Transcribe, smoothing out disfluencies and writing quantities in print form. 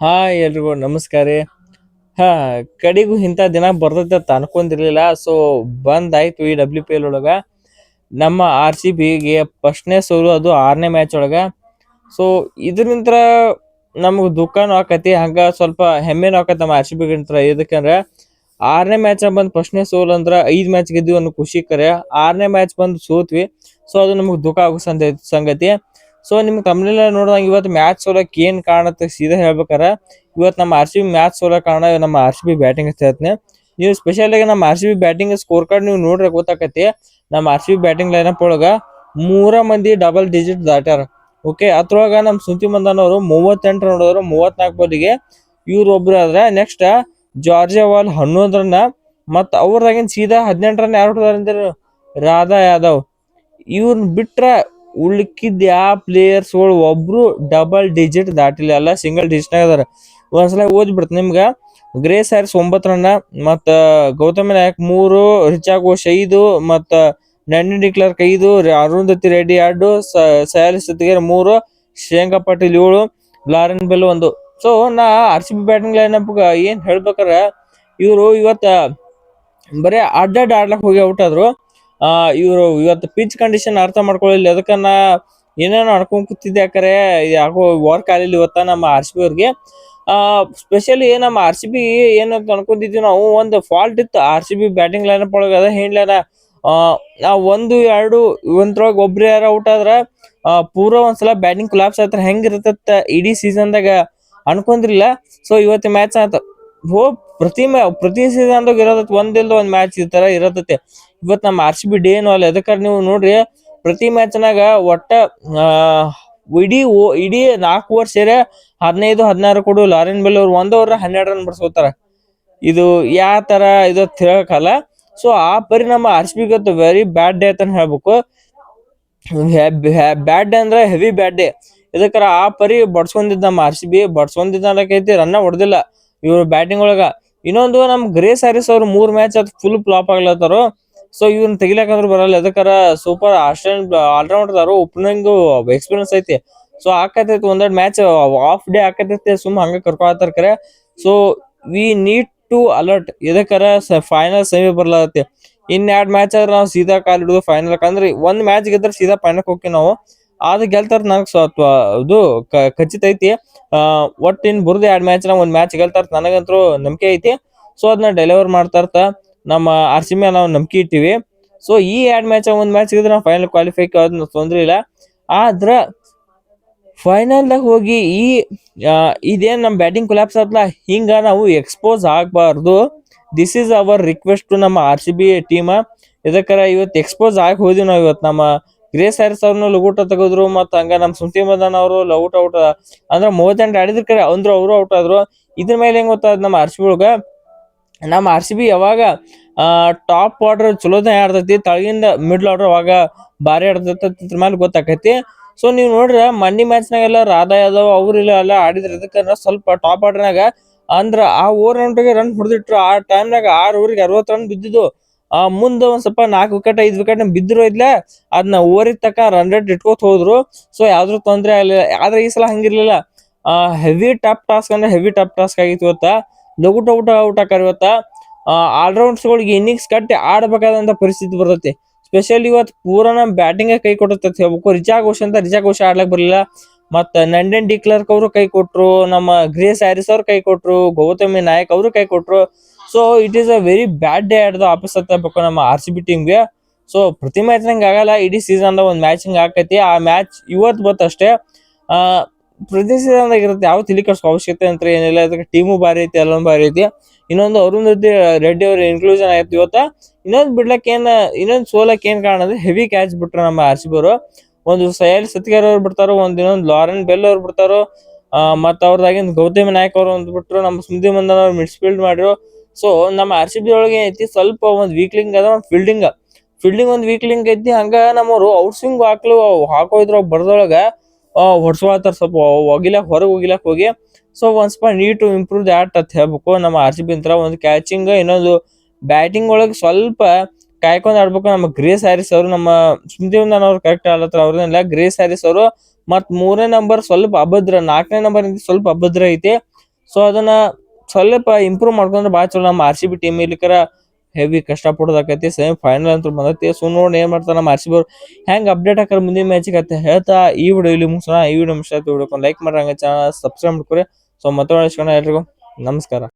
Hi ಎಲ್ರಿಗೂ ನಮಸ್ಕಾರ ರೀ. ಹಾ, ಕಡಿಗೂ ಇಂಥ ದಿನ ಬರ್ತೈತೆ ಅಂತ ಅನ್ಕೊಂಡಿರ್ಲಿಲ್ಲ. ಸೊ ಬಂದಾಯ್ತು ಈ WPL ಒಳಗ ನಮ್ಮ RCBಗೆ ಫಸ್ಟ್ನೇ ಸೋಲು, ಅದು 6ನೇ ಮ್ಯಾಚ್ ಒಳಗ. ಸೊ ಇದರಿಂದ ನಮ್ಗೆ ದುಃಖನೂ ಆಕತಿ, ಹಂಗ ಸ್ವಲ್ಪ ಹೆಮ್ಮೆನೂ ಆಕತಿ ನಮ್ಮ RCB ಗಿಂತ. ಇದಕ್ಕಂದ್ರೆ 6ನೇ ಮ್ಯಾಚ್ ಬಂದು ಫಸ್ಟ್ನೇ ಸೋಲು ಅಂದ್ರೆ 5 ಮ್ಯಾಚ್ ಗೆದ್ವಿ ಅನ್ನೋ ಖುಷಿ. ಕರೆ 6ನೇ ಮ್ಯಾಚ್ ಬಂದು ಸೋತ್ವಿ. ಸೊ ಅದು ನಮ್ಗೆ ದುಃಖ ಆಗೋ ಸಂಗತಿ. ಸೊ ನಿಮ್ಗೆ ತಮ್ಮನೆಲ್ಲ ನೋಡಿದಂಗೆ ಇವತ್ತು ಮ್ಯಾಚ್ ಸೋಲಕ್ಕೆ ಏನ್ ಕಾರಣತ್ತೆ ಸೀದಾ ಹೇಳ್ಬೇಕಾರ, ಇವತ್ತು ನಮ್ಮ RCB ಮ್ಯಾಚ್ ಸೋಲಕ್ಕೆ ಕಾರಣ ನಮ್ಮ RCB ಬ್ಯಾಟಿಂಗ್ ಅಂತ ಹೇಳ್ತೀನಿ. ನೀವು ಸ್ಪೆಷಲ್ ಆಗಿ ನಮ್ಮ RCB ಬ್ಯಾಟಿಂಗ್ ಸ್ಕೋರ್ ಕಾರ್ಡ್ ನೀವು ನೋಡ್ರೆ ಗೊತ್ತಾಕತಿ. ನಮ್ಮ RCB ಬ್ಯಾಟಿಂಗ್ ಲೈನಪ್ ಒಳಗ 3 ಮಂದಿ ಡಬಲ್ ಡಿಜಿಟ್ ದಾಟ್ಯಾರ. ಓಕೆ, ಅದ್ರೊಳಗ ನಮ್ಮ ಸುಂತಿ ಮಂದನವರು 38 ನೋಡಿದ್ರು, 34 ಬಾಲಿಗೆ. ಇವ್ರು ಒಬ್ರು ಆದ್ರೆ ನೆಕ್ಸ್ಟ್ ಜಾರ್ಜಿಯಾ ವಾಲ್ 11 ರನ್ನ, ಮತ್ ಅವ್ರದಾಗಿನ ಸೀದಾ 18 ರನ್ ಯಾರು ಹೊಡೆದಾರ ರಾಧಾ ಯಾದವ್. ಇವ್ರನ್ನ ಬಿಟ್ರ ಉಳ್ಕಿದ್ ಯಾವ ಪ್ಲೇಯರ್ಸ್ಗಳು ಒಬ್ರು ಡಬಲ್ ಡಿಜಿಟ್ ದಾಟಿಲ್ಲ, ಎಲ್ಲ ಸಿಂಗಲ್ ಡಿಜಿಟ್ ಅದಾರ. ಒಂದ್ಸಲ ಓದ್ಬಿಡ್ತ ನಿಮ್ಗ. ಗ್ರೇಸ್ ಹ್ಯಾರಿಸ್ 9 ರನ್ನ, ಮತ್ತ ಗೌತಮ್ ನಾಯಕ್ 3, ರಿಚಾ ಘೋಷ್ 5, ಮತ್ತ ಡ್ಯಾನಿ ಡಿಕ್ಲರ್ಕ್ 5, ಅರುಂಧತಿ ರೆಡ್ಡಿ 2, ಸಯಾಲಿ ಸತ್ಗೇರ್ 3, ಶ್ರೇಯಾಂಕ ಪಾಟೀಲ್ 7, ಲಾರೆನ್ ಬೆಲ್ 1. ಸೊ ನಾ RCB ಬ್ಯಾಟಿಂಗ್ ಲೈನಪ್ ಏನ್ ಹೇಳ್ಬೇಕಾರ, ಇವ್ರು ಇವತ್ತ ಬರೀ ಅಡ್ಡಾಡ್ ಆಡ್ಲಕ್ ಹೋಗಿ ಔಟ್ ಆದ್ರು. ಇವ್ರು ಇವತ್ತು ಪಿಚ್ ಕಂಡೀಷನ್ ಅರ್ಥ ಮಾಡ್ಕೊಳ್ಳಿಲ್ಲ, ಅದಕ್ಕನ್ನ ಏನೇನೋ ಅನ್ಕೊಂಡ್ ಕೂತಿದ್ದೆ. ಯಾಕಂದ್ರೆ ಯಾಕೋ ವರ್ಕ್ ಆಗಲಿಲ್ಲ ಇವತ್ತ ನಮ್ಮ RCB ಅವ್ರಿಗೆ. ಸ್ಪೆಷಲಿ ನಮ್ಮ RCB ಏನಂತ ಅನ್ಕೊಂಡಿದ್ವಿ ನಾವು, ಒಂದು ಫಾಲ್ಟ್ ಇತ್ತು RCB ಬ್ಯಾಟಿಂಗ್ ಲೈನಪ್ ಒಳಗ. ಅದ ಹೇಳ್ಯಾರ, ನಾವು 1, 2 ಒಂದ್ರೊಳಗೆ ಒಬ್ರು ಯಾರು ಔಟ್ ಆದ್ರ ಪೂರಾ ಒಂದ್ಸಲ ಬ್ಯಾಟಿಂಗ್ ಕೊಲಾಪ್ಸ್ ಆಯ್ತಾರ, ಹೆಂಗಿರತ್ತ ಇಡೀ ಸೀಸನ್ದಾಗ ಅನ್ಕೊಂಡ್ರಿಲ್ಲ. ಸೊ ಇವತ್ತು ಮ್ಯಾಚ್ ಆತ ಪ್ರತಿ ಸೀಸನ್ದಾಗ ಇರತ್ತ, ಒಂದಿಲ್ದ ಒಂದ್ ಮ್ಯಾಚ್ ಈ ತರ ಇರತ್ತೆ. ಇವತ್ ನಮ್ಮ RCB ಡೇ ಏನು ಅಲ್ಲ. ಅದಕ್ಕೆ ನೀವು ನೋಡ್ರಿ, ಪ್ರತಿ ಮ್ಯಾಚ್ನಾಗ ಒಟ್ಟ ಇಡೀ 4 ಓವರ್ ಸೇರಿ 15-16 ಕೊಡು ಲಾರೆನ್ ಬೆಲ್ ಅವ್ರು 1 ಓವರ್ 12 ರನ್ ಬರ್ಸ್ಕೋತಾರ. ಇದು ಯಾವ ತರ ಇದು ಹೇಳಕಲ್ಲ. ಸೊ ಆ ಪರಿ ನಮ್ಮ RCB ಗೊತ್ತು ವೆರಿ ಬ್ಯಾಡ್ ಡೇ ಅಂತ ಹೇಳ್ಬೇಕು. ಬ್ಯಾಡ್ ಡೇ ಅಂದ್ರೆ ಹೆವಿ ಬ್ಯಾಡ್ ಡೇ. ಇದಕ್ಕರ ಆ ಪರಿ ಬಡ್ಸ್ಕೊಂಡಿದ್ದ ನಮ್ಮ RCB ಬಡ್ಸ್ಕೊಂಡಿದ್ದೈತಿ, ರನ್ನ ಹೊಡೆದಿಲ್ಲ ಇವ್ರು ಬ್ಯಾಟಿಂಗ್ ಒಳಗ. ಇನ್ನೊಂದು ನಮ್ ಗ್ರೇಸ್ ಹ್ಯಾರಿಸ್ ಅವ್ರು 3 ಮ್ಯಾಚ್ ಅದು ಫುಲ್ ಫ್ಲಾಪ್ ಆಗ್ಲತ್ತಾರು. ಸೊ ಇವ್ನ ತೆಗಿಲಾಕಂದ್ರೆ ಬರಲ್ಲ. ಅದಕ್ಕಾರ ಸೂಪರ್ ಆಲ್ರೌಂಡರ್ ಅದಾರು, ಓಪನಿಂಗ್ ಎಕ್ಸ್ಪೀರಿಯನ್ಸ್ ಐತಿ. ಸೊ ಆಕತೈತಿ ಒಂದೆರಡು ಮ್ಯಾಚ್ ಆಫ್ ಡೇ ಆಕತೈತಿ, ಸುಮ್ ಹಂಗ ಕರ್ಕೊತಾರ ಕರೆ. So we need to alert. ಇದಕ್ಕರ ಫೈನಲ್ ಸೆಮಿ ಬರ್ಲತ್ತೆ. ಇನ್ 2 ಮ್ಯಾಚ್ ಆದ್ರೆ ನಾವು ಸೀದಾ ಕಾಲ್ ಹಿಡಿದು ಫೈನಲ್. ಅಂದ್ರೆ ಒಂದ್ ಮ್ಯಾಚ್ ಗೆದ್ರೆ ಸೀದಾ ಫೈನಲ್ ಹೋಗಿ ನಾವು. ಆದ್ರೆ ಗೆಲ್ತಾರ ನನಗ್ ಸ್ವಲ್ಪ ಇದು ಖಚಿತ ಐತಿ. ಒಟ್ಟು ಇನ್ ಬುರ್ದು 2 ಮ್ಯಾಚ್ ಒಂದ್ ಮ್ಯಾಚ್ ಗೆಲ್ತಾರ ನನಗಂತೂ ನಂಬಿಕೆ ಐತಿ. ಸೊ ಅದನ್ನ ಡೆಲಿವರ್ ಮಾಡ್ತಾರತ ನಮ್ಮ RCB ನಾವು ನಂಬಿಕೆ ಇಟ್ಟಿವಿ. ಸೊ ಈ 2 ಮ್ಯಾಚ್ ಒಂದ್ ಮ್ಯಾಚ್ ಗೆದ್ರೆ ನಾವು ಫೈನಲ್ ಕ್ವಾಲಿಫೈ ಅದನ್ನ ತೊಂದ್ರೆ ಇಲ್ಲ. ಆದ್ರ ಫೈನಲ್ದಾಗ ಹೋಗಿ ಇದೇನ್ ನಮ್ ಬ್ಯಾಟಿಂಗ್ ಕೊಲಾಪ್ಸ್ ಆತ್ಲ, ಹಿಂಗ ನಾವು ಎಕ್ಸ್ಪೋಸ್ ಆಗ್ಬಾರ್ದು. This is our request to ನಮ್ಮ RCB ಟೀಮ್. ಇದಕ್ಕರ ಇವತ್ತು ಎಕ್ಸ್ಪೋಸ್ ಆಗಿ ಹೋದಿವಿ ನಾವು. ಇವತ್ತು ನಮ್ಮ ಗ್ರೇಸ್ ಹ್ಯಾರಿಸ್ ಅವ್ರನ್ನ ಲಘೂಟ ತೆಗೆದ್ರು, ಮತ್ತ ಹಂಗ ನಮ್ ಸುಂತಿ ಮದನ್ ಅವರು ಲಘೂಟ ಔಟ್ ಅಂದ್ರೆ 38 ಆಡಿದ್ರ ಕರೆ ಅಂದ್ರು ಅವರು ಔಟ್ ಆದ್ರು. ಇದ್ರ ಮೇಲೆ ಹೆಂಗ್ ಗೊತ್ತಾದ್ ನಮ್ಮ RCB ಒಳಗ, ನಮ್ಮ RCB ಯಾವಾಗ ಟಾಪ್ ಆರ್ಡರ್ ಚಲೋದ ಆಡ್ತೈತಿ, ತಳಗಿಂದ ಮಿಡ್ಲ್ ಆರ್ಡರ್ ಅವಾಗ ಭಾರಿ ಆಡ್ತೈತಿ, ಇದ್ರ ಮೇಲೆ ಗೊತ್ತಾಕೈತಿ. ಸೊ ನೀವ್ ನೋಡ್ರ ಮಂಡಿ ಮ್ಯಾಚ್ನಾಗೆಲ್ಲ ರಾಧಾ ಯಾದವ್ ಅವ್ರಿಲ್ಲ ಎಲ್ಲ ಆಡಿದ್ರ. ಇದಕ್ಕಂದ್ರ ಸ್ವಲ್ಪ ಟಾಪ್ ಆರ್ಡರ್ನಾಗ ಅಂದ್ರ ಆ ಓವರ್ ರೌಂಡ್ಗೆ ರನ್ ಹೊಡೆದಿಟ್ರು. ಆ ಟೈಮ್ನಾಗ 6 ಓವರಿಗೆ 60 ರನ್ ಬಿದ್ದಿದ್ದು. ಮುಂದ ಒಂದ್ ಸ್ವಲ್ಪ 4 ವಿಕೆಟ್ 5 ವಿಕೆಟ್ ಬಿದ್ರು ಇದ್ಲ, ಅದನ್ನ ಓವರಿಗೆ ತಕ್ಕ ರನ್ ರೇಟ್ ಇಟ್ಕೋತ ಹೋದ್ರು. ಸೊ ಯಾವ್ದ್ರ ತೊಂದ್ರೆ ಆಗಲಿಲ್ಲ. ಆದ್ರೆ ಈ ಸಲ ಹಂಗಿರ್ಲಿಲ್ಲ. ಹೆವಿ ಟಫ್ ಟಾಸ್ಕ್ ಅಂದ್ರೆ ಹೆವಿ ಟಫ್ ಟಾಸ್ಕ್ ಆಗಿತ್ತು ಇವತ್ತ. ಲಘು ಔಟ್ ಹಾಕಾರ ಇವತ್ತ. ಆಲ್ರೌಂಡ್ಸ್ ಗಳಿಗೆ ಇನ್ನಿಂಗ್ಸ್ ಕಟ್ಟಿ ಆಡ್ಬೇಕಾದಂತ ಪರಿಸ್ಥಿತಿ ಬರ್ತೈತಿ. ಸ್ಪೆಷಲಿ ಇವತ್ತು ಪೂರಾ ನಮ್ ಬ್ಯಾಟಿಂಗ್ ಕೈ ಕೊಡುತ್ತೆ ಹೇಳ್ಬೇಕು. ರಿಚಾ ಘೋಷ್ ಆಡ್ಲಕ್ ಬರಲಿಲ್ಲ. ಮತ್ತ ನಂಡನ್ ಡಿಕ್ಲರ್ಕ್ ಅವರು ಕೈ ಕೊಟ್ರು, ನಮ್ಮ ಗ್ರೇಸ್ ಹ್ಯಾರಿಸ್ ಅವ್ರು ಕೈ ಕೊಟ್ರು, ಗೌತಮಿ ನಾಯಕ್ ಅವರು ಕೈ ಕೊಟ್ರು. So it is a very bad day at the office ಅಂತ ಹೇಳ್ಬೇಕು ನಮ್ಮ RCB ಟೀಮ್ಗೆ. ಸೊ ಪ್ರತಿ ಮ್ಯಾಚ್ ನಂಗೆ ಆಗಲ್ಲ, ಇಡೀ ಸೀಸನ್ ಒಂದ್ ಮ್ಯಾಚ್ ಹಿಂಗ್ ಆಕೈತಿ. ಆ ಮ್ಯಾಚ್ ಇವತ್ತು ಬತ್ತಷ್ಟೇ. ಆ ಪ್ರತಿ ಸೀಸನ್ದಾಗ ಇರುತ್ತೆ, ಯಾವ ತಿಳಿ ಕಟ್ಸ್ಕೊ ಅವಶ್ಯಕತೆ ಅಂತ ಏನಿಲ್ಲ. ಅದಕ್ಕೆ ಟೀಮು ಭಾರಿ ಐತಿ, ಎಲ್ಲೊಂದು ಭಾರಿ ಐತಿ. ಇನ್ನೊಂದು ಅರುಂಧತಿ ರೆಡ್ಡಿ ಅವ್ರ ಇನ್ಕ್ಲೂಷನ್ ಆಯ್ತು ಇವತ್ತ. ಇನ್ನೊಂದು ಸೋಲಕ್ ಏನ್ ಕಾರಣ ಅಂದ್ರೆ ಹೆವಿ ಕ್ಯಾಚ್ ಬಿಟ್ರು ನಮ್ಮ RCB ಅವರು. ಒಂದು ಸಯಾಲಿ ಸತ್ಗೇರ್ ಅವ್ರು ಬಿಡ್ತಾರೋ, ಇನ್ನೊಂದು ಲಾರೆನ್ ಬೆಲ್ ಅವ್ರು ಬಿಡ್ತಾರೋ, ಮತ್ತ ಅವ್ರದಾಗಿಂದ ಗೌತಮಿ ನಾಯಕ್ ಅವ್ರು ಒಂದು ಬಿಟ್ರು, ನಮ್ಮ ಸ್ಮೃತಿ ಮಂದನ್ ಅವ್ರು ಮಿಡ್ಫೀಲ್ಡ್ ಮಾಡಿದ್ರು. ಸೊ ನಮ್ಮ RCB ಒಳಗೆ ಐತಿ ಸ್ವಲ್ಪ ಒಂದ್ ವೀಕ್ಲಿಂಗ್ ಅದ, ಒಂದು ಫೀಲ್ಡಿಂಗ್ ಒಂದ್ ವೀಕ್ಲಿಂಗ್ ಐತಿ. ಹಂಗ ನಮ್ಮವ್ರು ಔಟ್ ಸ್ವಿಂಗ್ ಹಾಕೋದ್ರ ಬರ್ದೊಳಗ ಹೊಡ್ಸ್ಕೊಳತ್ತಾರ, ಸ್ವಲ್ಪ ಹೊರಗೆ ಹೋಗಿಲಾಕ್ ಹೋಗಿ. ಸೊ ಒಂದ್ ಸ್ವಲ್ಪ ನೀಡ್ ಟು ಇಂಪ್ರೂವ್ ದ್ಯಾಟ್ ಅಂತ ಹೇಳ್ಬೇಕು ನಮ್ಮ RCB ಅಂತ. ಒಂದು ಕ್ಯಾಚಿಂಗ್, ಇನ್ನೊಂದು ಬ್ಯಾಟಿಂಗ್ ಒಳಗೆ ಸ್ವಲ್ಪ ಕಾಯ್ಕೊಂಡ್ ಆಡ್ಬೇಕು. ನಮ್ಮ ಗ್ರೇಸ್ ಹ್ಯಾರಿಸ್ ಅವರು, ನಮ್ಮ ಸ್ಮೃತಿ ಮಂದನ್ ಅವ್ರು ಕರೆಕ್ಟ್ ಆಡ್ಲತ್ತಾರ, ಅವ್ರನ್ನೆಲ್ಲ ಗ್ರೇಸ್ ಹ್ಯಾರಿಸ್ ಅವರು. ಮತ್ 3ನೇ ನಂಬರ್ ಸ್ವಲ್ಪ ಅಭದ್ರ, 4ನೇ ನಂಬರ್ ಸ್ವಲ್ಪ ಅಭದ್ರ ಐತಿ. ಸೊ ಅದನ್ನ ಸ್ವಲ್ಪ ಇಂಪ್ರೂವ್ ಮಾಡ್ಕೊಂಡ್ರೆ ಭಾಳ ಚಲೋ. ನಮ್ಮ ಆರ್ ಸಿ ಬಿ ಟೀಮ್ ಇಲ್ಲಿಕರ ಹೆವಿ ಕಷ್ಟ ಪಡೋದಾಕೈತಿ. ಸೆಮಿ ಫೈನಲ್ ಅಂತ ಬಂದೈತಿ. ಸೊ ನೋಡಿ ಏನ್ ಮಾಡ್ತಾರ ನಮ್ಮ ಆರ್ ಸಿ ಬಿ ಅವ್ರು ಹೆಂಗ್ ಅಪ್ಡೇಟ್ ಹಾಕಾರ ಮುಂದಿನ ಮ್ಯಾಚಿಗೆ ಅಂತ ಹೇಳ್ತಾ ಈ ವಿಡಿಯೋ ಇಲ್ಲಿ ಮುಗಿಸೋಣ. ಈ ವಿಡಿಯೋ ಲೈಕ್ ಮಾಡ್ರಂಗ ಚಾನಲ್ ಸಬ್ಸ್ಕ್ರೈಬ್ ಮಾಡ್ಕೊರಿ. ಸೊ ಮತ್ತೆ ಎಲ್ರಿಗೂ ನಮಸ್ಕಾರ.